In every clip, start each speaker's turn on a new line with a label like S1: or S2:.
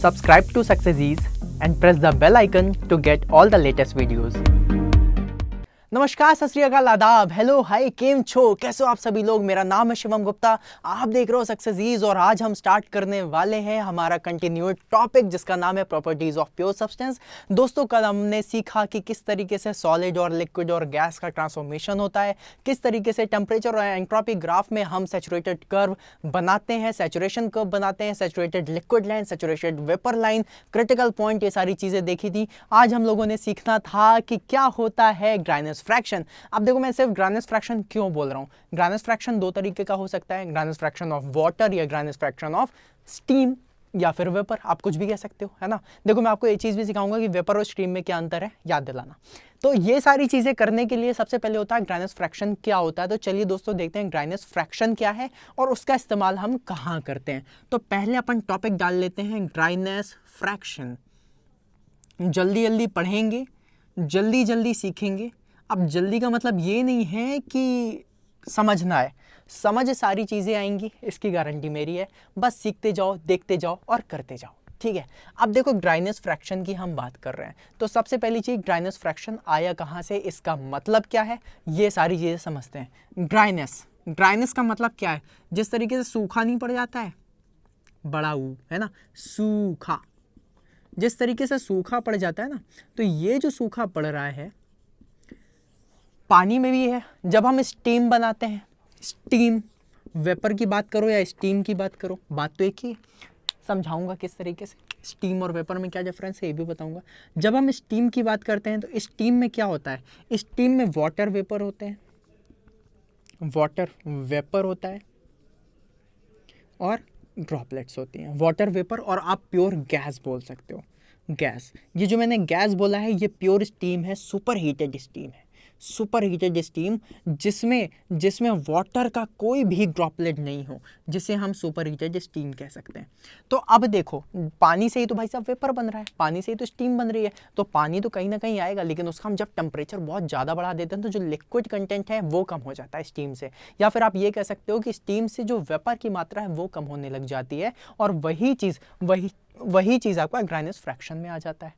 S1: Subscribe to Successes and press the bell icon to get all the latest videos. नमस्कार, सत श्री अकाल, आदाब, hello, हाय, केम छो, कैसे हो आप सभी लोग। मेरा नाम है शिवम गुप्ता, आप देख रहे हो सक्सेसीज और आज हम स्टार्ट करने वाले हैं हमारा कंटिन्यूड टॉपिक जिसका नाम है प्रॉपर्टीज ऑफ प्योर सब्सटेंस। दोस्तों, कल हमने सीखा कि किस तरीके से सॉलिड और लिक्विड और गैस का ट्रांसफॉर्मेशन होता है, किस तरीके से टेम्परेचर और एंट्रोपी ग्राफ में हम सैचुरेटेड कर्व बनाते हैं, सैचुरेशन कर्व बनाते हैं, saturated liquid line, saturated vapour line, critical point, ये सारी चीज़ें देखी थी। आज हम लोगों ने सीखना था कि क्या होता है ग्राइनेस फ्रैक्शन। अब देखो, मैं सिर्फ ग्राइनेस फ्रैक्शन क्यों बोल रहा हूँ। ग्राइनेस फ्रैक्शन दो तरीके का हो सकता है, ग्राइनेस फ्रैक्शन ऑफ वाटर या ग्राइनेस फ्रैक्शन ऑफ स्टीम या फिर वेपर, आप कुछ भी कह सकते हो, है ना। देखो, मैं आपको ये चीज़ भी सिखाऊंगा कि वेपर और स्टीम में क्या अंतर है, याद दिलाना। तो ये सारी चीज़ें करने के लिए सबसे पहले होता है ग्राइनेस फ्रैक्शन क्या होता है। तो चलिए दोस्तों, देखते हैं ग्राइनेस फ्रैक्शन क्या है और उसका इस्तेमाल हम कहाँ करते हैं। तो पहले अपन टॉपिक डाल लेते हैं ग्राइनेस फ्रैक्शन। जल्दी जल्दी पढ़ेंगे, जल्दी जल्दी सीखेंगे। अब जल्दी का मतलब ये नहीं है कि समझना है, समझ सारी चीज़ें आएंगी, इसकी गारंटी मेरी है। बस सीखते जाओ, देखते जाओ और करते जाओ, ठीक है। अब देखो, ग्राइनेस फ्रैक्शन की हम बात कर रहे हैं तो सबसे पहली चीज़, ग्राइनेस फ्रैक्शन आया कहाँ से, इसका मतलब क्या है, ये सारी चीज़ें समझते हैं। ग्राइनेस का मतलब क्या है, जिस तरीके से सूखा नहीं पड़ जाता है, बड़ा ऊ, है ना, सूखा, जिस तरीके से सूखा पड़ जाता है ना, तो ये जो सूखा पड़ रहा है पानी में भी है। जब हम स्टीम बनाते हैं, स्टीम, वेपर की बात करो या स्टीम की बात करो, बात तो एक ही है। समझाऊंगा किस तरीके से स्टीम और वेपर में क्या डिफरेंस है, ये भी बताऊंगा। जब हम स्टीम की बात करते हैं तो स्टीम में क्या होता है, स्टीम में वाटर वेपर होते हैं, वाटर वेपर होता है और ड्रॉपलेट्स होती हैं, वाटर वेपर, और आप प्योर गैस बोल सकते हो। गैस, ये जो मैंने गैस बोला है ये प्योर स्टीम है, सुपर हीटेड स्टीम है, सुपर हीटेड स्टीम जिसमें वाटर का कोई भी ड्रॉपलेट नहीं हो, जिसे हम सुपर हीटेड स्टीम कह सकते हैं। तो अब देखो, पानी से ही तो भाई साहब वेपर बन रहा है, पानी से ही तो स्टीम बन रही है, तो पानी तो कहीं ना कहीं आएगा, लेकिन उसका हम जब टेम्परेचर बहुत ज़्यादा बढ़ा देते हैं तो जो लिक्विड कंटेंट है वो कम हो जाता है स्टीम से, या फिर आप ये कह सकते हो कि स्टीम से जो वेपर की मात्रा है वो कम होने लग जाती है, और वही चीज़ आपका ग्राइनेस फ्रैक्शन में आ जाता है।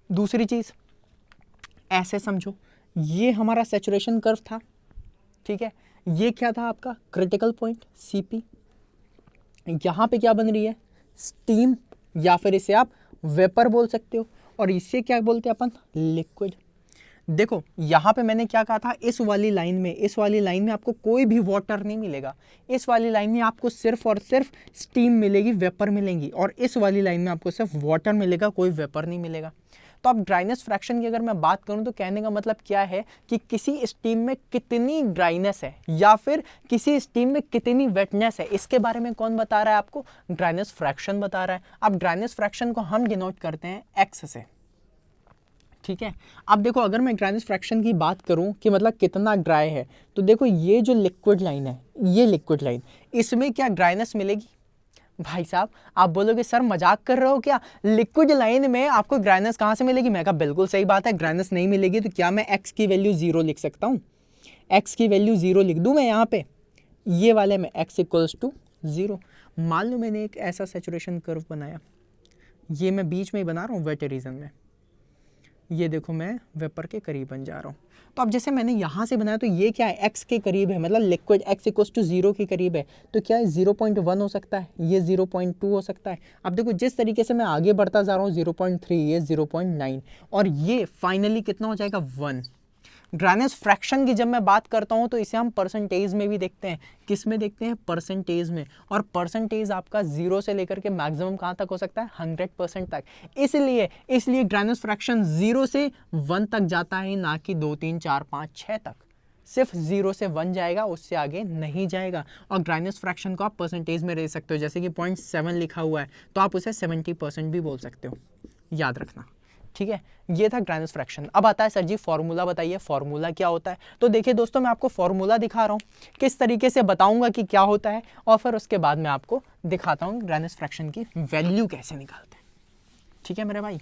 S1: दूसरी चीज़ ऐसे समझो, ये हमारा सैचुरेशन कर्व था, ठीक है, ये क्या था आपका क्रिटिकल पॉइंट CP। यहाँ पे क्या बन रही है, स्टीम, या फिर इसे आप वेपर बोल सकते हो, और इसे क्या बोलते हैं अपन, लिक्विड। देखो, यहाँ पे मैंने क्या कहा था, इस वाली लाइन में आपको कोई भी वाटर नहीं मिलेगा, इस वाली लाइन में आपको सिर्फ और सिर्फ स्टीम मिलेगी, वेपर मिलेंगी, और इस वाली लाइन में आपको सिर्फ वाटर मिलेगा, कोई वेपर नहीं मिलेगा। तो अब ड्राइनेस फ्रैक्शन की अगर मैं बात करूं तो कहने का मतलब क्या है कि किसी स्टीम में कितनी ड्राइनेस है या फिर किसी स्टीम में कितनी वेटनेस है, इसके बारे में कौन बता रहा है आपको, ड्राइनेस फ्रैक्शन बता रहा है। अब ड्राइनेस फ्रैक्शन को हम डिनोट करते हैं X से, ठीक है। अब देखो, अगर मैं ग्राइनेस फ्रैक्शन की बात करूं कि मतलब कितना ड्राई है, तो देखो ये जो लिक्विड लाइन है, ये लिक्विड लाइन, इसमें क्या ड्राइनेस मिलेगी। भाई साहब, आप बोलोगे सर मजाक कर रहे हो क्या, लिक्विड लाइन में आपको ग्राइनेस कहाँ से मिलेगी। मैं कहा बिल्कुल सही बात है, ग्राइनेस नहीं मिलेगी तो क्या मैं X की वैल्यू 0 लिख सकता हूँ, X की वैल्यू 0 लिख दूँ मैं यहाँ पे, ये वाले में X इक्वल्स टू 0। मान लो मैंने एक ऐसा सैचुरेशन कर्व बनाया, ये मैं बीच में ही बना रहा हूँ वेट रीजन में, ये देखो मैं वेपर के करीब बन जा रहा हूँ। तो अब जैसे मैंने यहाँ से बनाया तो ये क्या है, X के करीब है, मतलब लिक्विड X इक्वल्स टू 0 के करीब है, तो क्या है 0.1 हो सकता है, ये 0.2 हो सकता है। अब देखो, जिस तरीके से मैं आगे बढ़ता जा रहा हूँ 0.3, ये 0.9, और ये फाइनली कितना हो जाएगा 1। ग्राइनेस फ्रैक्शन की जब मैं बात करता हूं तो इसे हम परसेंटेज में भी देखते हैं। किस में देखते हैं, परसेंटेज में, और परसेंटेज आपका 0 से लेकर के मैक्सिमम कहां तक हो सकता है, 100% तक। इसलिए ग्राइनेस फ्रैक्शन 0 से 1 तक जाता है, ना कि 2, 3, 4, 5, 6 तक। सिर्फ 0 से 1 जाएगा, उससे आगे नहीं जाएगा। और ग्राइनेस फ्रैक्शन को आप परसेंटेज में ले सकते हो, जैसे कि 0.7 लिखा हुआ है तो आप उसे 70% भी बोल सकते हो, याद रखना, ठीक है। ये था ग्राइनेस फ्रैक्शन। अब आता है सर जी फॉर्मूला बताइए, फॉर्मूला क्या होता है। तो देखिए दोस्तों, मैं आपको फॉर्मूला दिखा रहा हूँ, किस तरीके से बताऊंगा कि क्या होता है, और फिर उसके बाद मैं आपको दिखाता हूँ ग्राइनेस फ्रैक्शन की वैल्यू कैसे निकालते हैं, ठीक है मेरे भाई।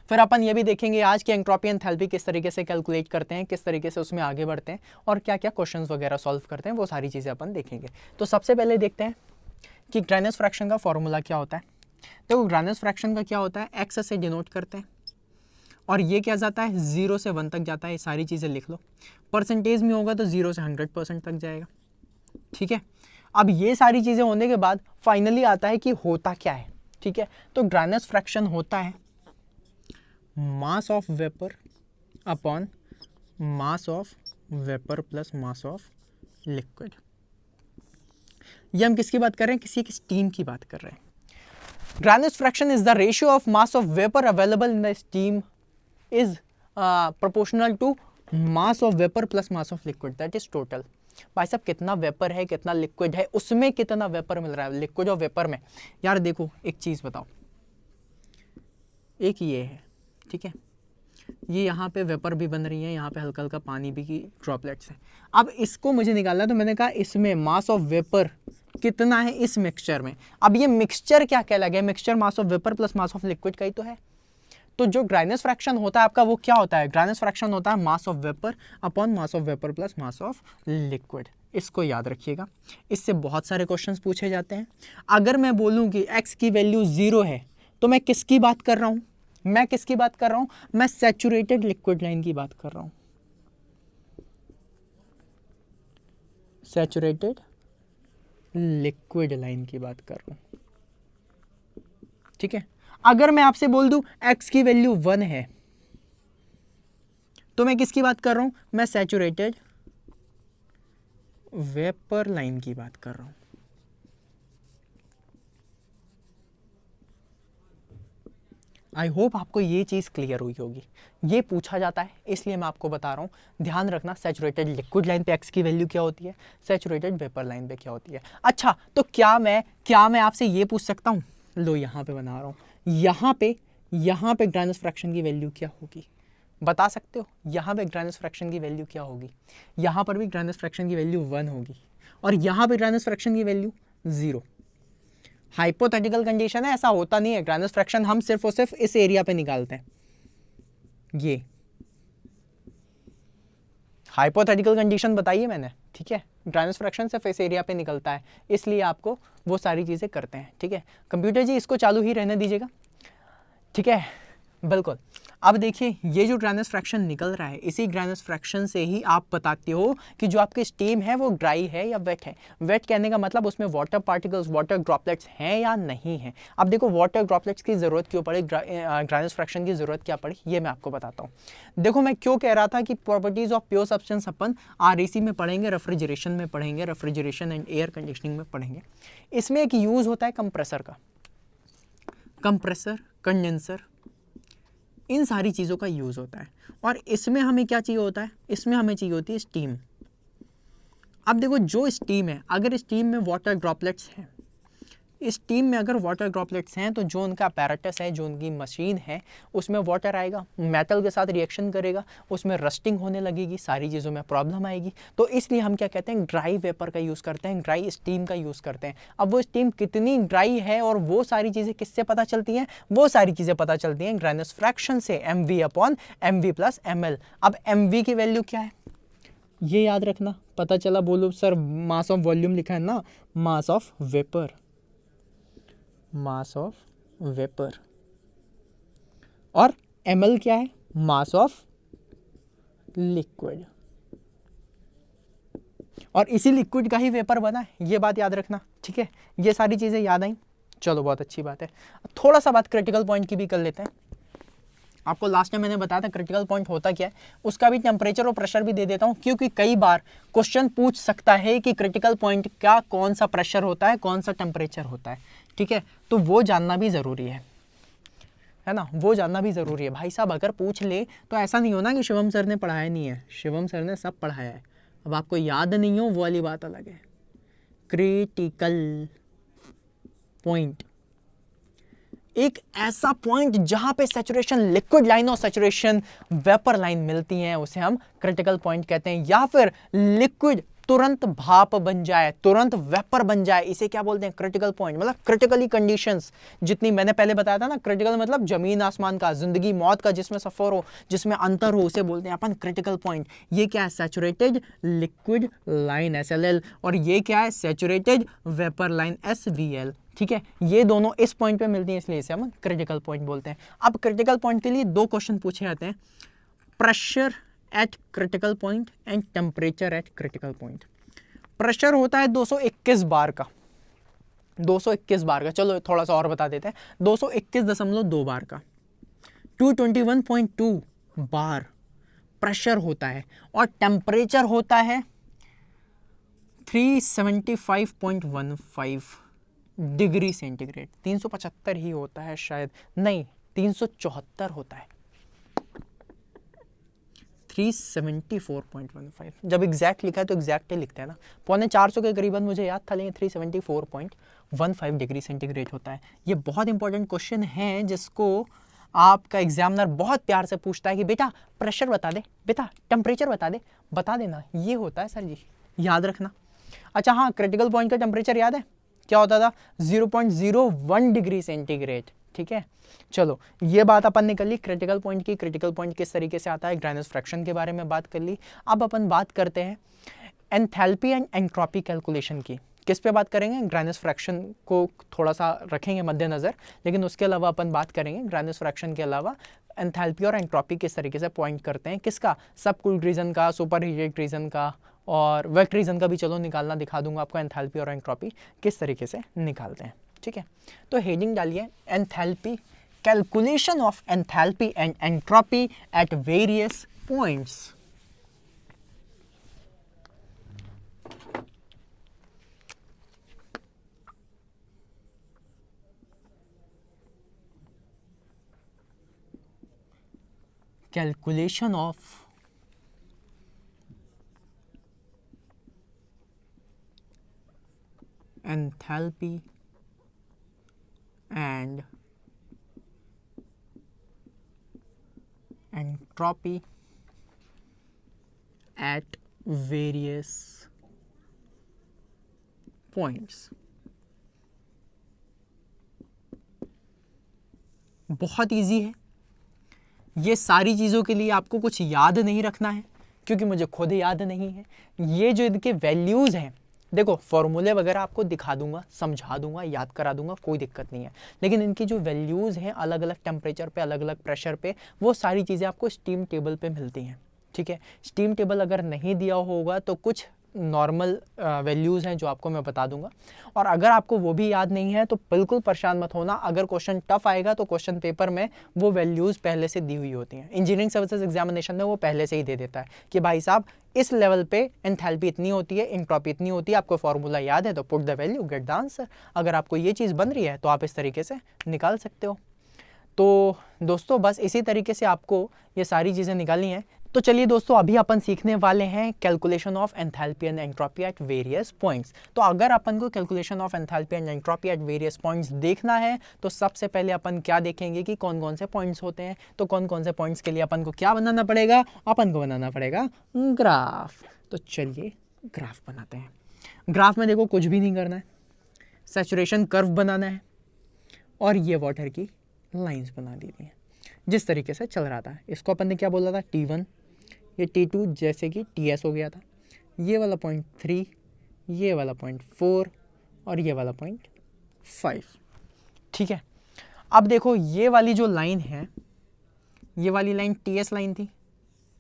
S1: फिर अपन ये भी देखेंगे आज की एंट्रोपी एंथैल्पी किस तरीके से कैलकुलेट करते हैं, किस तरीके से उसमें आगे बढ़ते हैं, और क्या क्या क्वेश्चंस वगैरह सॉल्व करते हैं, वो सारी चीज़ें अपन देखेंगे। तो सबसे पहले देखते हैं कि ग्राइनेस फ्रैक्शन का फॉर्मूला क्या होता है। देखो ग्राइनस फ्रैक्शन का क्या होता है, एक्स से डिनोट करते हैं और ये क्या जाता है 0 से 1 तक जाता है। ये सारी चीज़ें लिख लो। परसेंटेज में होगा तो 0 से 100% तक जाएगा। ठीक है, अब ये सारी चीज़ें होने के बाद फाइनली आता है कि होता क्या है। ठीक है, तो ग्राइनस फ्रैक्शन होता है मास of vapour upon mass of vapour plus mass of liquid. ये हम किसकी बात कर रहे हैं, किसी की स्टीम की बात कर रहे हैं। Dryness fraction is the ratio of mass of vapour available in the steam is proportional to mass of vapour plus mass of liquid, that is total. भाई साहब कितना वेपर है कितना लिक्विड है, उसमें कितना वेपर मिल रहा है, लिक्विड और वेपर में। यार देखो एक चीज़ बताओ, एक ये है, ठीक है, ये यहाँ पे वेपर भी बन रही है, यहाँ पे हल्का हल्का पानी भी की ड्रॉपलेट्स है। अब इसको मुझे निकालना है, तो मैंने कहा इसमें मास ऑफ वेपर कितना है इस मिक्सचर में। अब ये मिक्सचर क्या कहलाएगा, mixture mass of vapour plus mass of liquid का ही तो है। तो जो ग्राइनस फ्रैक्शन होता है आपका वो क्या होता है, ग्राइनस फ्रैक्शन होता है मास of vapour upon mass of vapour plus mass of liquid. इसको याद रखिएगा, इससे बहुत सारे क्वेश्चंस पूछे जाते हैं। अगर मैं बोलूं कि x की वैल्यू 0 है तो मैं किसकी बात कर रहा हूं, मैं किसकी बात कर रहा हूं, मैं सैचुरेटेड लिक्विड लाइन की बात कर रहा हूं, सैचुरेटेड लिक्विड लाइन की बात कर रहा हूं। ठीक है, अगर मैं आपसे बोल दूं x की वैल्यू 1 है तो मैं किसकी बात कर रहा हूं, मैं सैचुरेटेड वेपर लाइन की बात कर रहा हूं। आई होप आपको ये चीज़ क्लियर हुई होगी। ये पूछा जाता है इसलिए मैं आपको बता रहा हूँ, ध्यान रखना सैचुरेटेड लिक्विड लाइन पे x की वैल्यू क्या होती है, सैचुरेटेड वेपर लाइन पे क्या होती है। अच्छा तो क्या मैं आपसे ये पूछ सकता हूँ, लो यहाँ पे बना रहा हूँ, यहाँ पे ग्राइनस फ्रैक्शन की वैल्यू क्या होगी, बता सकते हो। यहाँ पे ग्राइनस फ्रैक्शन की वैल्यू क्या होगी, यहाँ पर भी ग्राइनस फ्रैक्शन की वैल्यू 1 होगी और यहाँ पे ग्राइनस फ्रैक्शन की वैल्यू 0। हाइपोथेटिकल कंडीशन है, ऐसा होता नहीं है। ग्राइनस फ्रैक्शन हम सिर्फ और सिर्फ इस एरिया पे निकालते हैं, ये हाइपोथेटिकल कंडीशन बताइए मैंने। ठीक है, ग्राइनस फ्रैक्शन सिर्फ इस एरिया पे निकलता है, इसलिए आपको वो सारी चीज़ें करते हैं। ठीक है, कंप्यूटर जी इसको चालू ही रहने दीजिएगा। ठीक है, बिल्कुल। अब देखिए ये जो ग्राइनस फ्रैक्शन निकल रहा है, इसी ग्राइनस फ्रैक्शन से ही आप बताते हो कि जो आपकी स्टीम है वो ड्राई है या वेट है। वेट कहने का मतलब उसमें वाटर पार्टिकल्स, वाटर ड्रॉपलेट्स हैं या नहीं है। अब देखो वाटर ड्रॉपलेट्स की ज़रूरत क्यों पड़ी, ग्राइनस फ्रैक्शन की ज़रूरत क्या पड़ी, ये मैं आपको बताता हूँ। देखो मैं क्यों कह रहा था कि properties of pure substance upon RAC में पढ़ेंगे, रेफ्रिजरेशन में पढ़ेंगे, रेफ्रिजरेशन एंड एयर कंडीशनिंग में पढ़ेंगे। इसमें एक यूज़ होता है कंप्रेसर का, कंप्रेसर, कंडेंसर, इन सारी चीज़ों का यूज़ होता है। और इसमें हमें क्या चाहिए होता है, इसमें हमें चाहिए होती है स्टीम। अब देखो जो स्टीम है, अगर स्टीम में वाटर ड्रॉपलेट्स हैं, स्टीम में अगर वाटर ड्रॉपलेट्स हैं तो जो उनका apparatus है, जो उनकी मशीन है, उसमें वाटर आएगा, मेटल के साथ रिएक्शन करेगा, उसमें रस्टिंग होने लगेगी, सारी चीज़ों में प्रॉब्लम आएगी। तो इसलिए हम क्या कहते हैं, ड्राई वेपर का यूज़ करते हैं, ड्राई स्टीम का यूज़ करते हैं। अब वो स्टीम कितनी ड्राई है और वो सारी चीज़ें किससे पता चलती हैं, वो सारी चीज़ें पता चलती हैं ग्राइनस फ्रैक्शन से, mv/mv + ml। अब mv की वैल्यू क्या है ये याद रखना, पता चला बोलो सर मास ऑफ वॉल्यूम लिखा है ना, मास of vapour, mass of vapour, और ml क्या है, मास ऑफ लिक्विड। और इसी लिक्विड का ही वेपर बना है, ये बात याद रखना। ठीक है, ये सारी चीज़ें याद आई, चलो बहुत अच्छी बात है। थोड़ा सा बात क्रिटिकल पॉइंट की भी कर लेते हैं। आपको लास्ट टाइम मैंने बताया था क्रिटिकल पॉइंट होता क्या है, उसका भी टेम्परेचर और प्रेशर भी दे देता हूँ, क्योंकि कई बार क्वेश्चन पूछ सकता है कि क्रिटिकल पॉइंट का कौन सा प्रेशर होता है, कौन सा टेम्परेचर होता है। ठीक है, तो वो जानना भी ज़रूरी है ना, वो जानना भी ज़रूरी है। भाई साहब अगर पूछ ले तो ऐसा नहीं हो ना कि शिवम सर ने पढ़ाया नहीं है, शिवम सर ने सब पढ़ाया है, अब आपको याद नहीं हो वो वाली बात अलग है। क्रिटिकल पॉइंट एक ऐसा पॉइंट जहां पे सैचुरेशन लिक्विड लाइन और सैचुरेशन वेपर लाइन मिलती हैं, उसे हम क्रिटिकल पॉइंट कहते हैं। या फिर लिक्विड तुरंत भाप बन जाए, तुरंत वेपर बन जाए, इसे क्या बोलते हैं, क्रिटिकल पॉइंट। मतलब क्रिटिकली कंडीशंस जितनी मैंने पहले बताया था ना, क्रिटिकल मतलब जमीन आसमान का, जिंदगी मौत का, जिसमें सफर हो, जिसमें अंतर हो, उसे बोलते हैं अपन क्रिटिकल पॉइंट। ये क्या है, सैचुरेटेड लिक्विड लाइन SLL, और ये क्या है, सैचुरेटेड वेपर लाइन SVL। ठीक है, ये दोनों इस पॉइंट पे मिलती हैं, इसलिए इसे हम क्रिटिकल पॉइंट बोलते हैं। अब क्रिटिकल पॉइंट के लिए दो क्वेश्चन पूछे जाते हैं, pressure at critical point and temperature at critical point. Pressure होता है 221 बार का, 221 बार का, चलो थोड़ा सा और बता देते हैं, 221.2 बार का, 221.2 बार प्रेशर होता है, और टेम्परेचर होता है 375.15 डिग्री सेंटीग्रेड। 375 ही होता है शायद, नहीं 374 होता है, 374.15। जब एग्जैक्ट लिखा है तो एग्जैक्ट ही लिखते हैं ना, 350 के करीबन मुझे याद था, लेकिन 374.15 डिग्री सेंटीग्रेड होता है। ये बहुत इंपॉर्टेंट क्वेश्चन है जिसको आपका एग्जामिनर बहुत प्यार से पूछता है कि बेटा प्रेशर बता दे, बेटा टेम्परेचर बता दे, बता देना, ये होता है सर जी, याद रखना। अच्छा हाँ, क्रिटिकल पॉइंट का टेम्परेचर याद है क्या होता था? 0.01 डिग्री सेंटीग्रेड। ठीक है, चलो ये बात अपन ने कर ली क्रिटिकल पॉइंट की, क्रिटिकल पॉइंट किस तरीके से आता है, ग्राइनस फ्रैक्शन के बारे में बात कर ली। अब अपन बात करते हैं एंथैल्पी एंड एंट्रोपी कैलकुलेशन की। किस पे बात करेंगे? ग्राइनस फ्रैक्शन को थोड़ा सा रखेंगे मद्देनज़र, लेकिन उसके अलावा अपन बात करेंगे ग्राइनस फ्रैक्शन के अलावा एंथैल्पी और एंट्रोपी किस तरीके से पॉइंट करते हैं, किसका? सब कूल्ड रीजन का, सुपर हीटेड रीजन का, और वेट रीजन का भी चलो निकालना दिखा दूंगा आपको, एंथैल्पी और एंट्रोपी किस तरीके से निकालते हैं। ठीक है, तो हेडिंग डालिए enthalpy, calculation of enthalpy and entropy at various points. Calculation of enthalpy and entropy at various points। बहुत इजी है, ये सारी चीज़ों के लिए आपको कुछ याद नहीं रखना है, क्योंकि मुझे खुद याद नहीं है। ये जो इनके वैल्यूज़ हैं, देखो फॉर्मूले वगैरह आपको दिखा दूंगा, समझा दूंगा, याद करा दूंगा, कोई दिक्कत नहीं है, लेकिन इनकी जो वैल्यूज़ हैं अलग अलग टेम्परेचर पे, अलग अलग प्रेशर पे, वो सारी चीज़ें आपको स्टीम टेबल पे मिलती हैं। ठीक है, स्टीम टेबल अगर नहीं दिया होगा तो कुछ नॉर्मल वैल्यूज़ हैं जो आपको मैं बता दूंगा, और अगर आपको वो भी याद नहीं है तो बिल्कुल परेशान मत होना, अगर क्वेश्चन टफ आएगा तो क्वेश्चन पेपर में वो वैल्यूज़ पहले से दी हुई होती हैं। इंजीनियरिंग सर्विसेज एग्जामिनेशन में वो पहले से ही दे देता है कि भाई साहब इस लेवल पे एंथैल्पी इतनी होती है, एंट्रोपी इतनी होती है, आपको फॉर्मूला याद है तो put the value, get the answer. अगर आपको ये चीज़ बन रही है तो आप इस तरीके से निकाल सकते हो। तो दोस्तों बस इसी तरीके से आपको ये सारी चीज़ें निकालनी है। तो चलिए दोस्तों, अभी अपन सीखने वाले हैं calculation of enthalpy and entropy at various points. तो अगर अपन को calculation of enthalpy and entropy at various points देखना है तो सबसे पहले अपन क्या देखेंगे कि कौन कौन से पॉइंट्स होते हैं। तो कौन कौन से पॉइंट्स के लिए अपन को क्या बनाना पड़ेगा? अपन को बनाना पड़ेगा ग्राफ। तो चलिए ग्राफ बनाते हैं। ग्राफ में देखो कुछ भी नहीं करना है, सैचुरेशन कर्व बनाना है और ये वाटर की लाइंस बना दी थी जिस तरीके से चल रहा था। इसको अपन ने क्या बोला था? T1, ये T2 जैसे कि TS हो गया था, ये वाला पॉइंट 3, ये वाला पॉइंट 4 और ये वाला पॉइंट 5। ठीक है, अब देखो ये वाली जो लाइन है, ये वाली लाइन TS लाइन थी,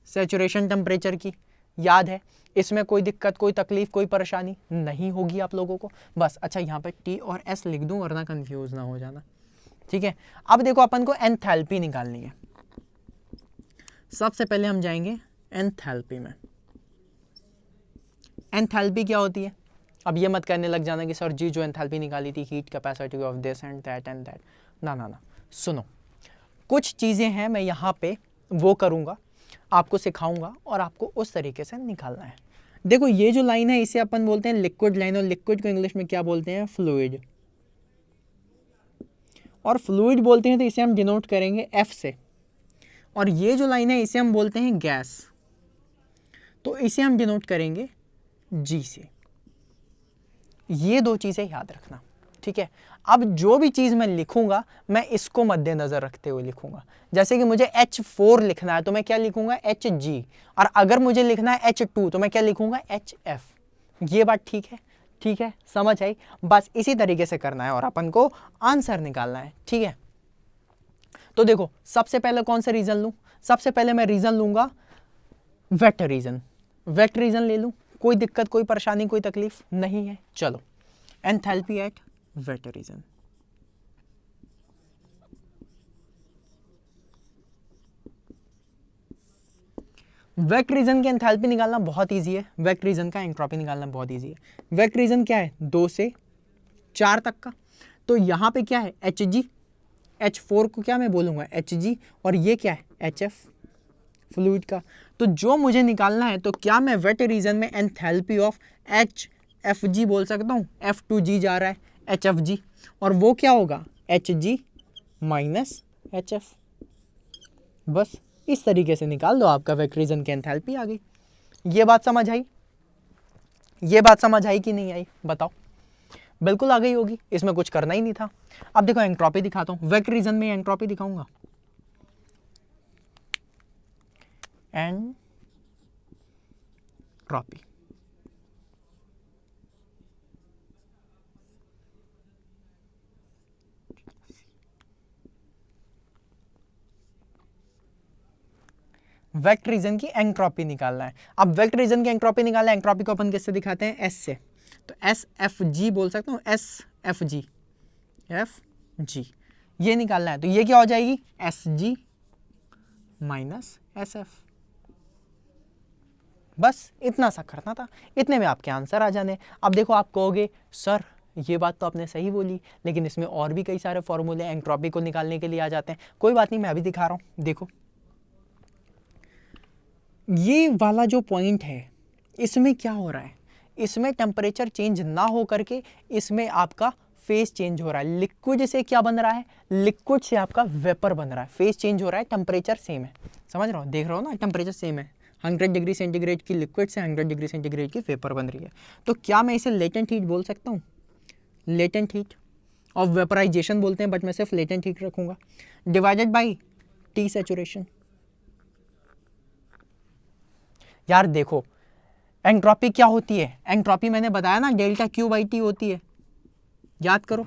S1: सैचुरेशन टेम्परेचर की, याद है? इसमें कोई दिक्कत, कोई तकलीफ, कोई परेशानी नहीं होगी आप लोगों को बस। अच्छा यहाँ पे T और S लिख दूँ वरना कंफ्यूज ना हो जाना। ठीक है, अब देखो अपन को एंथैल्पी निकालनी है। सबसे पहले हम जाएंगे एंथैल्पी में। एंथैल्पी क्या होती है? अब ये मत करने लग जाना कि सर जी जो एंथैल्पी निकाली थी heat capacity of this and that and that. ना ना ना, सुनो, कुछ चीज़ें हैं मैं यहाँ पे वो करूँगा, आपको सिखाऊंगा और आपको उस तरीके से निकालना है। देखो ये जो लाइन है इसे अपन बोलते हैं लिक्विड लाइन, और लिक्विड को इंग्लिश में क्या बोलते हैं? फ्लूइड। और फ्लूइड बोलते हैं तो इसे हम डिनोट करेंगे F से। और ये जो लाइन है इसे हम बोलते हैं गैस, तो इसे हम डिनोट करेंगे G से। ये दो चीज़ें याद रखना। ठीक है, अब जो भी चीज़ मैं लिखूंगा मैं इसको मद्देनज़र रखते हुए लिखूंगा। जैसे कि मुझे H4 लिखना है तो मैं क्या लिखूंगा? HG। और अगर मुझे लिखना है H2 तो मैं क्या लिखूंगा? HF। ये बात ठीक है? ठीक है, समझ आई? बस इसी तरीके से करना है और अपन को आंसर निकालना है, ठीक है। तो देखो सबसे पहले कौन सा रीजन लूं? सबसे पहले मैं रीजन लूंगा वेट रीजन। वेट रीजन ले लूं, कोई दिक्कत, कोई परेशानी, कोई तकलीफ नहीं है। चलो, enthalpy at wet region. Wet region की एंथैल्पी निकालना बहुत इजी है, वेट रीजन का एंट्रोपी निकालना बहुत इजी है। वेट रीजन क्या है? 2 से 4 तक का। तो यहाँ पे क्या है? Hg, H4 को क्या मैं बोलूँगा? Hg, और ये क्या है? HF, फ्लूइड का। तो जो मुझे निकालना है, तो क्या मैं वेट रीजन में एंथैल्पी ऑफ HFG बोल सकता हूँ? F2G जा रहा है HFG, और वो क्या होगा? Hg minus HF। बस इस तरीके से निकाल दो, आपका वेट रीजन की एंथैल्पी आ गई। ये बात समझ आई? ये बात समझ आई कि नहीं आई? बताओ। बिल्कुल आ गई होगी, इसमें कुछ करना ही नहीं था। अब देखो एंट्रोपी दिखाता हूँ, वेट रीजन में एंट्रोपी दिखाऊंगा। एंट्रोपी, वेट रीजन की एंट्रोपी निकालना है। अब वेट रीजन की एंट्रोपी निकालना है, एंट्रोपी को अपन किससे दिखाते हैं? एस से। तो SFG बोल सकता हूँ, SFG, FG ये निकालना है। तो ये क्या हो जाएगी? SG minus SF। बस इतना सा करना था, इतने में आपके आंसर आ जाने। अब देखो आप कहोगे सर ये बात तो आपने सही बोली, लेकिन इसमें और भी कई सारे फॉर्मूले एंट्रोपी को निकालने के लिए आ जाते हैं। कोई बात नहीं, मैं अभी दिखा रहा हूँ। देखो ये वाला जो पॉइंट है, इसमें क्या हो रहा है? इसमें टेम्परेचर चेंज ना हो करके इसमें आपका फेज चेंज हो रहा है। लिक्विड से क्या बन रहा है? लिक्विड से आपका वेपर बन रहा है। फेज चेंज हो रहा है, टेम्परेचर सेम है। समझ रहे हो? देख रहे हो ना, टेम्परेचर सेम है। 100 डिग्री सेंटीग्रेड की लिक्विड से 100 डिग्री सेंटीग्रेड की वेपर बन रही है। तो क्या मैं इसे लेटेंट हीट बोल सकता हूँ? लेटेंट हीट ऑफ वेपराइजेशन बोलते हैं, बट मैं सिर्फ लेटेंट हीट रखूंगा, डिवाइडेड बाई टी सैचुरेशन। यार देखो एंट्रोपी क्या होती है? एंट्रोपी मैंने बताया ना, डेल्टा क्यू बाई टी होती है। याद करो,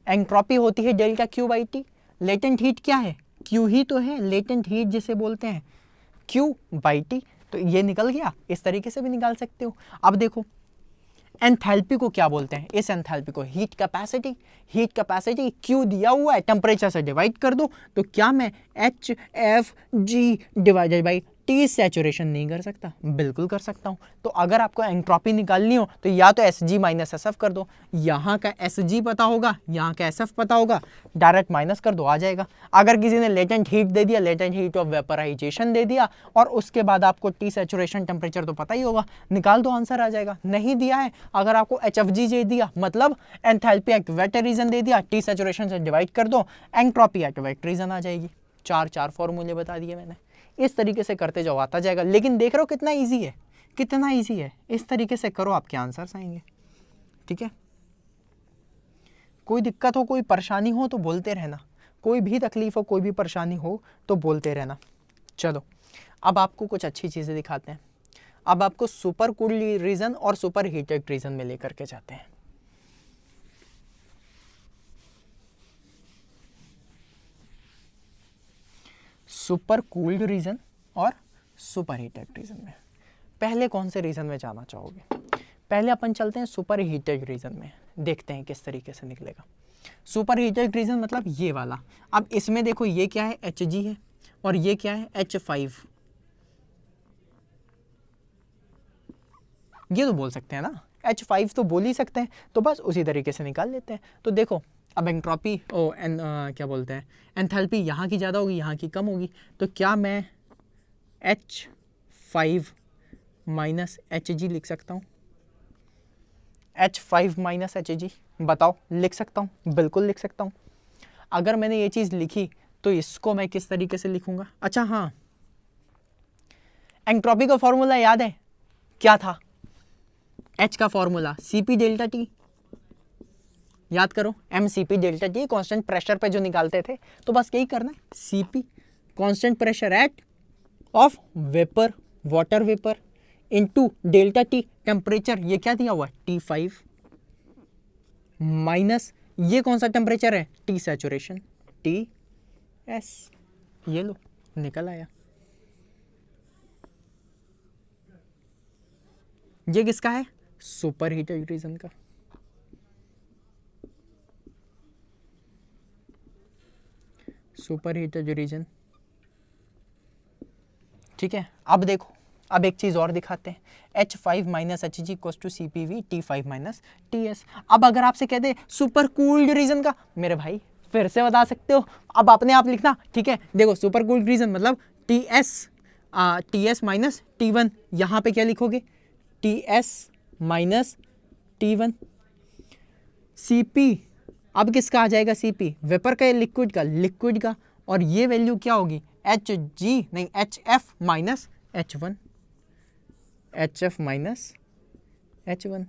S1: एंट्रोपी होती है delta Q by T. Latent heat क्या है? क्यू ही तो है लेटेंट हीट जिसे बोलते हैं, क्यू बाई टी। तो ये निकल गया, इस तरीके से भी निकाल सकते हो। अब देखो एंथैल्पी को क्या बोलते हैं? इस एंथैल्पी को heat capacity. Heat capacity Q दिया हुआ है, टेम्परेचर से डिवाइड कर दो। तो क्या मैं HFG divided by T saturation नहीं कर सकता? बिल्कुल कर सकता हूं। तो अगर आपको एंट्रोपी निकालनी हो तो या तो SG माइनस SF कर दो, यहाँ का SG पता होगा, यहाँ का SF पता होगा, डायरेक्ट माइनस कर दो, आ जाएगा। अगर किसी ने लेटेंट हीट दे दिया, लेटेंट हीट ऑफ वेपराइजेशन दे दिया, और उसके बाद आपको टी सैचुरेशन टेम्परेचर तो पता ही होगा, निकाल दो, आंसर आ जाएगा। नहीं दिया है, अगर आपको HFG दे दिया, मतलब एंथैल्पी एट वेट रीजन दे दिया, टी सैचुरेशन से डिवाइड कर दो, एंट्रोपी एट वेट रीजन आ जाएगी। चार फॉर्मूले बता दिए मैंने। इस तरीके से करते जाओ, आता जाएगा। लेकिन देख रहे हो कितना इजी है, कितना इजी है। इस तरीके से करो, आपके आंसर्स आएंगे। ठीक है, कोई दिक्कत हो, कोई परेशानी हो तो बोलते रहना, कोई भी तकलीफ हो, कोई भी परेशानी हो तो बोलते रहना। चलो अब आपको कुछ अच्छी चीज़ें दिखाते हैं। अब आपको सुपर कूल्ड रीजन और सुपर हीटेड रीजन में लेकर के जाते हैं। सुपर कूल्ड रीजन और सुपर हीटेड रीजन में पहले कौन से रीजन में जाना चाहोगे? पहले अपन चलते हैं सुपर हीटेड रीजन में, देखते हैं किस तरीके से निकलेगा। सुपर हीटेड रीजन मतलब ये वाला। अब इसमें देखो ये क्या है? Hg है, और ये क्या है? H5। ये तो बोल सकते हैं ना, H5 तो बोल ही सकते हैं, तो बस उसी तरीके से निकाल लेते हैं। तो देखो अब एंट्रोपी क्या बोलते हैं, एंथैल्पी यहाँ की ज़्यादा होगी, यहाँ की कम होगी। तो क्या मैं H5 माइनस Hg लिख सकता हूँ? H5 माइनस Hg, बताओ लिख सकता हूँ? बिल्कुल लिख सकता हूँ। अगर मैंने ये चीज़ लिखी तो इसको मैं किस तरीके से लिखूंगा? अच्छा हाँ, एंट्रोपी का फॉर्मूला याद है? क्या था? H का फॉर्मूला Cp डेल्टा टी, याद करो, mCp delta T, constant pressure पे जो निकालते थे। तो बस यही करना है, Cp constant pressure at of vapour, water vapour, into delta T temperature, ये क्या दिया हुआ है? T5। माइनस ये कौन सा टेम्परेचर है, टी सैचुरेशन, टी एस, ये लो निकल आया। ये किसका है, सुपर हीटेड रीजन का। सुपर हीटेड रीजन, ठीक है। अब देखो, अब एक चीज़ और दिखाते हैं, H5 minus H G equals to CPV T5 minus TS। अब अगर आपसे कह दे सुपर कूल्ड रीजन का, मेरे भाई फिर से बता सकते हो, अब अपने आप लिखना, ठीक है। देखो सुपर कूल्ड रीजन मतलब TS माइनस T1, यहाँ पे क्या लिखोगे, TS माइनस T1। CP अब किसका आ जाएगा, CP वेपर का, लिक्विड का, लिक्विड का, और ये वैल्यू क्या होगी, HG नहीं HF minus H1, HF minus H1।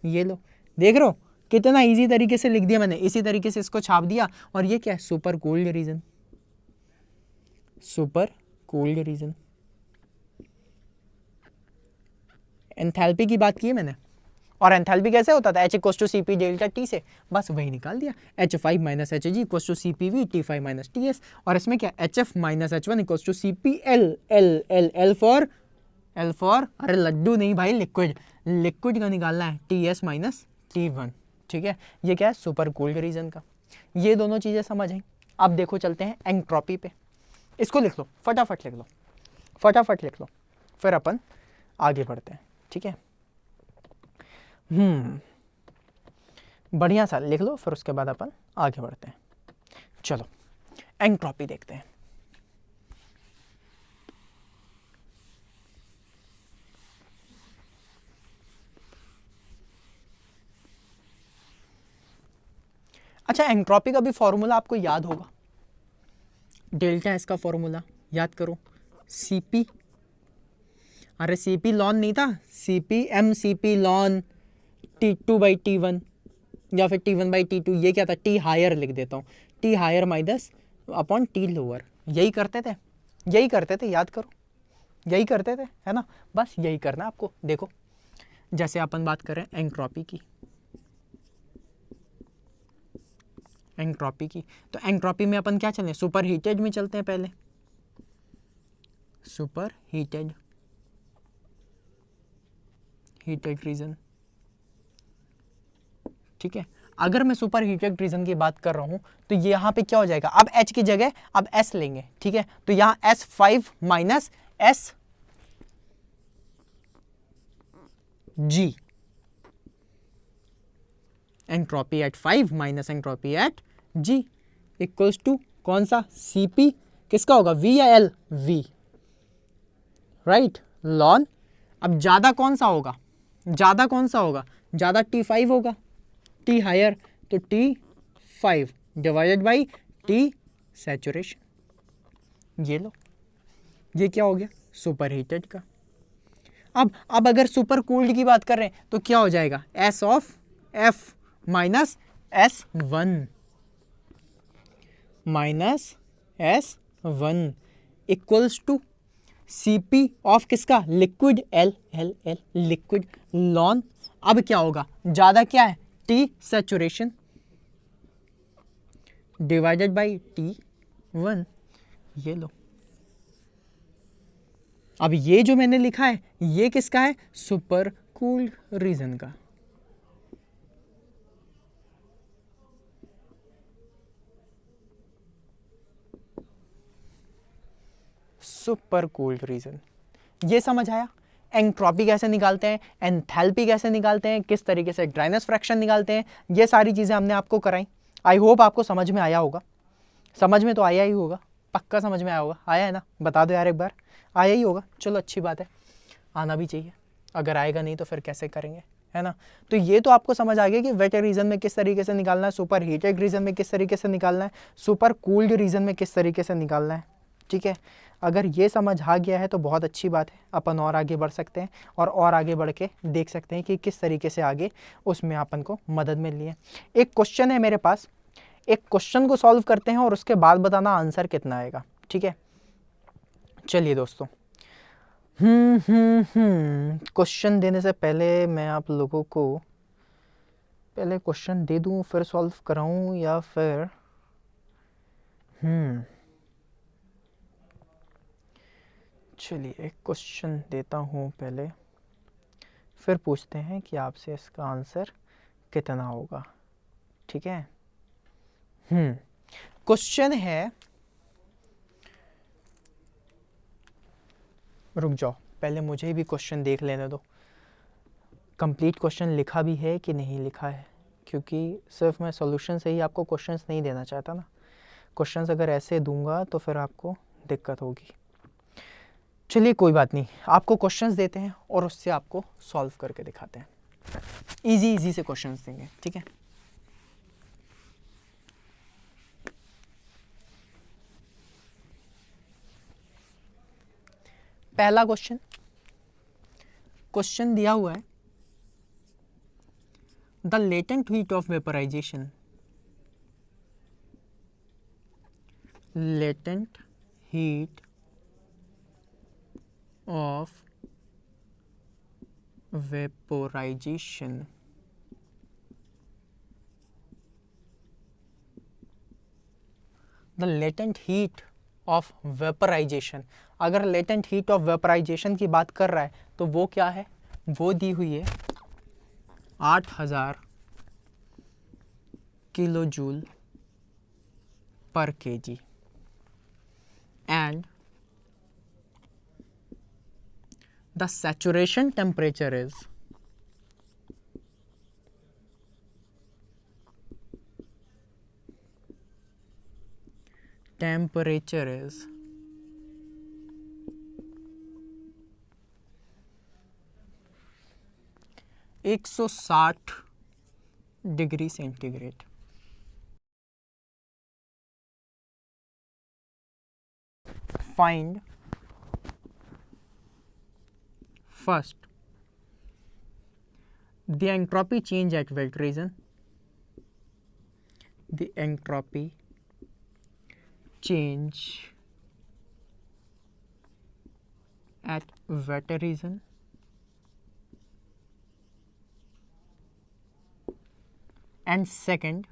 S1: ये लो, देख रहे हो कितना इजी तरीके से लिख दिया मैंने, इसी तरीके से इसको छाप दिया। और ये क्या है, super cooled region, super cooled region. Enthalpy की बात की है मैंने, और एंथैल्पी कैसे होता था, H equals to CP delta T से, बस वही निकाल दिया, H5 minus H G equals to CPV T5 minus TS। और इसमें क्या, HF minus H1 equals to CPL, L for अरे लड्डू नहीं भाई, लिक्विड, लिक्विड का निकालना है, TS माइनस T1, ठीक है। ये क्या है, सुपर कूल्ड रीजन का। ये दोनों चीज़ें समझ आई। अब देखो चलते हैं एंट्रोपी पे, इसको लिख लो, फटाफट लिख लो, फटाफट लिख लो, फिर अपन आगे बढ़ते हैं, ठीक है। बढ़िया सा लिख लो, फिर उसके बाद अपन आगे बढ़ते हैं। चलो एंट्रोपी देखते हैं। अच्छा, एंट्रोपी का भी फॉर्मूला आपको याद होगा, डेल्टा एस का फॉर्मूला याद करो, CP, अरे CP लॉन नहीं था, CP lawn T2 by T1 या फिर T1 बाई T2, ये क्या था, T हायर लिख देता हूँ, T higher minus upon T lower, यही करते थे, यही करते थे, याद करो, यही करते थे, है ना। बस यही करना आपको। देखो जैसे अपन बात करें एंट्रोपी की, एंट्रोपी की, तो एंट्रोपी में अपन क्या चलें, सुपर हीटेड में चलते हैं पहले, सुपर हीटेड, हीटेड रीजन, ठीक है। अगर मैं सुपर हीटेड रीजन की बात कर रहा हूं तो ये यहां पे क्या हो जाएगा, अब H की जगह अब S लेंगे, ठीक है। तो यहां S5 minus SG, entropy at 5 minus entropy at G equals to कौन सा, CP किसका होगा, V या L, V, राइट, लॉन। अब ज्यादा कौन सा होगा, ज्यादा कौन सा होगा, ज्यादा T5 होगा, T हायर, तो T5 divided by T saturation. ये लो, ये क्या हो गया, सुपर हीटेड का। अब अगर सुपर कूल्ड की बात कर रहे हैं तो क्या हो जाएगा, S ऑफ F minus S1 minus S1 equals to CP of किसका, लिक्विड, L, लिक्विड, लॉन। अब क्या होगा, ज्यादा क्या है, T saturation divided by T1, ये लो। अब ये जो मैंने लिखा है ये किसका है, सुपर कूल्ड रीजन का। सुपर कूल्ड रीजन, ये समझ आया। एंट्रोपी कैसे निकालते हैं, एंथैल्पी कैसे निकालते हैं, किस तरीके से ड्राइनेस फ्रैक्शन निकालते हैं, ये सारी चीजें हमने आपको कराई। आई होप आपको समझ में आया होगा, समझ में तो आया ही होगा, पक्का समझ में आया होगा, आया है ना, बता दो यार एक बार, आया ही होगा। चलो अच्छी बात है, आना भी चाहिए, अगर आएगा नहीं तो फिर कैसे करेंगे, है ना। तो ये तो आपको समझ आ गया कि वेट रीजन में किस तरीके से निकालना है, सुपर हीटेड रीजन में किस तरीके से निकालना है, सुपर कूल्ड रीजन में किस तरीके से निकालना है, ठीक है। अगर ये समझ आ गया है तो बहुत अच्छी बात है, अपन और आगे बढ़ सकते हैं और आगे बढ़ के देख सकते हैं कि किस तरीके से आगे उसमें अपन को मदद मिल रही है। एक क्वेश्चन है मेरे पास, एक क्वेश्चन को सॉल्व करते हैं और उसके बाद बताना आंसर कितना आएगा, ठीक है। चलिए दोस्तों, क्वेश्चन देने से पहले मैं आप लोगों को पहले क्वेश्चन दे दूं फिर सॉल्व कराऊं या फिर चलिए एक क्वेश्चन देता हूं पहले, फिर पूछते हैं कि आपसे इसका आंसर कितना होगा। ठीक है। क्वेश्चन है, रुक जाओ पहले मुझे भी क्वेश्चन देख लेने दो, कंप्लीट क्वेश्चन लिखा भी है कि नहीं लिखा है, क्योंकि सिर्फ मैं सॉल्यूशन से ही आपको क्वेश्चंस नहीं देना चाहता ना। क्वेश्चंस अगर ऐसे दूंगा तो फिर आपको दिक्कत होगी। चलिए कोई बात नहीं, आपको क्वेश्चंस देते हैं और उससे आपको सॉल्व करके दिखाते हैं। इजी इजी से क्वेश्चंस देंगे, ठीक है। पहला क्वेश्चन दिया हुआ है, the latent heat of vaporisation, latent heat of vaporization the latent heat of vaporization। अगर latent heat of vaporization की बात कर रहा है तो वो क्या है, वो दी हुई है 8000 किलो जूल पर kg and the saturation temperature is 160 degree centigrade. Find first the entropy change at wet region, the entropy change at wet region, and second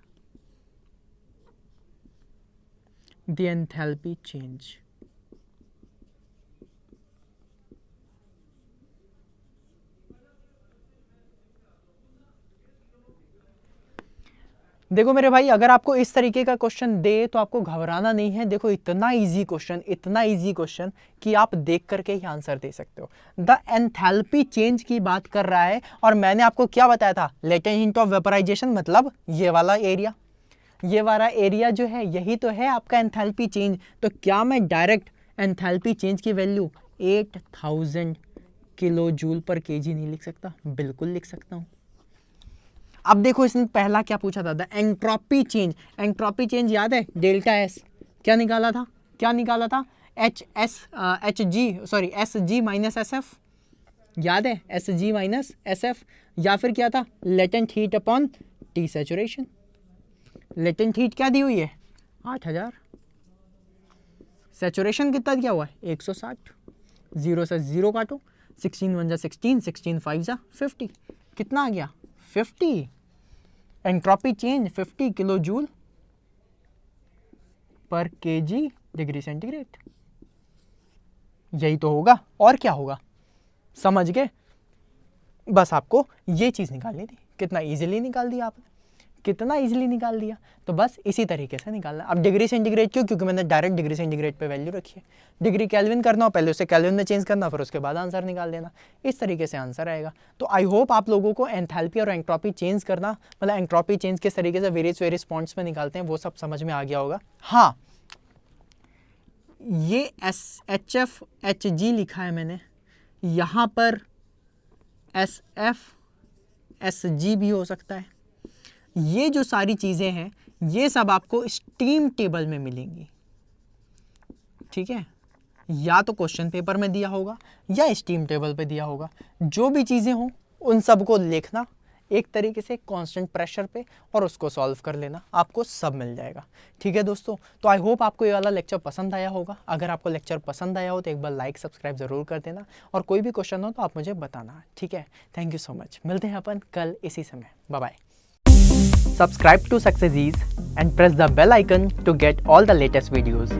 S1: the enthalpy change। देखो मेरे भाई, अगर आपको इस तरीके का क्वेश्चन दे तो आपको घबराना नहीं है। देखो इतना इजी क्वेश्चन कि आप देख करके ही आंसर दे सकते हो। द एंथैल्पी चेंज की बात कर रहा है, और मैंने आपको क्या बताया था, लेटेंट हीट ऑफ वेपराइजेशन मतलब ये वाला एरिया जो है यही तो है आपका एंथैल्पी चेंज। तो क्या मैं डायरेक्ट एंथैल्पी चेंज की वैल्यू 8000 किलो जूल पर केजी नहीं लिख सकता? बिल्कुल लिख सकता हूं। अब देखो इसने पहला क्या पूछा था, द एंट्रोपी चेंज याद है, डेल्टा एस क्या निकाला था, S G minus S F, याद है, S G minus S F, या फिर क्या था, latent heat upon T saturation. Latent heat क्या दी हुई है 8000, सैचुरेशन कितना दिया हुआ है 160, 0 से 0 काटो, 16 1 जा 16, 16 5 जा 50, कितना आ गया 50। एंट्रोपी चेंज 50 किलो जूल पर केजी डिग्री सेंटीग्रेड, यही तो होगा और क्या होगा, समझ गए। बस आपको ये चीज निकालनी थी। कितना इजीली निकाल दिया आपने, कितना इजीली निकाल दिया। तो बस इसी तरीके से निकालना। अब डिग्री सेंटीग्रेड क्यों, क्योंकि मैंने डायरेक्ट डिग्री सेंटीग्रेड पे वैल्यू रखी है। डिग्री केल्विन करना हो, पहले उसे केल्विन में चेंज करना, फिर उसके बाद आंसर निकाल देना। इस तरीके से आंसर आएगा। तो आई होप आप लोगों को एंथैल्पी और एंट्रोपी चेंज करना, मतलब एंट्रोपी चेंज किस तरीके से वेरियस पॉइंट्स में निकालते हैं, वो सब समझ में आ गया होगा। हाँ, ये HF HG लिखा है मैंने, यहाँ पर SF SG भी हो सकता है। ये जो सारी चीजें हैं ये सब आपको स्टीम टेबल में मिलेंगी, ठीक है। या तो क्वेश्चन पेपर में दिया होगा या स्टीम टेबल पे दिया होगा। जो भी चीजें हों उन सबको लिखना एक तरीके से कांस्टेंट प्रेशर पे, और उसको सॉल्व कर लेना, आपको सब मिल जाएगा। ठीक है दोस्तों, तो आई होप आपको ये वाला लेक्चर पसंद आया होगा। अगर आपको लेक्चर पसंद आया हो तो एक बार लाइक सब्सक्राइब जरूर कर देना, और कोई भी क्वेश्चन हो तो आप मुझे बताना, ठीक है। थैंक यू सो मच, मिलते हैं अपन कल इसी समय, bye bye. Subscribe to Successes and press the bell icon to get all the latest videos.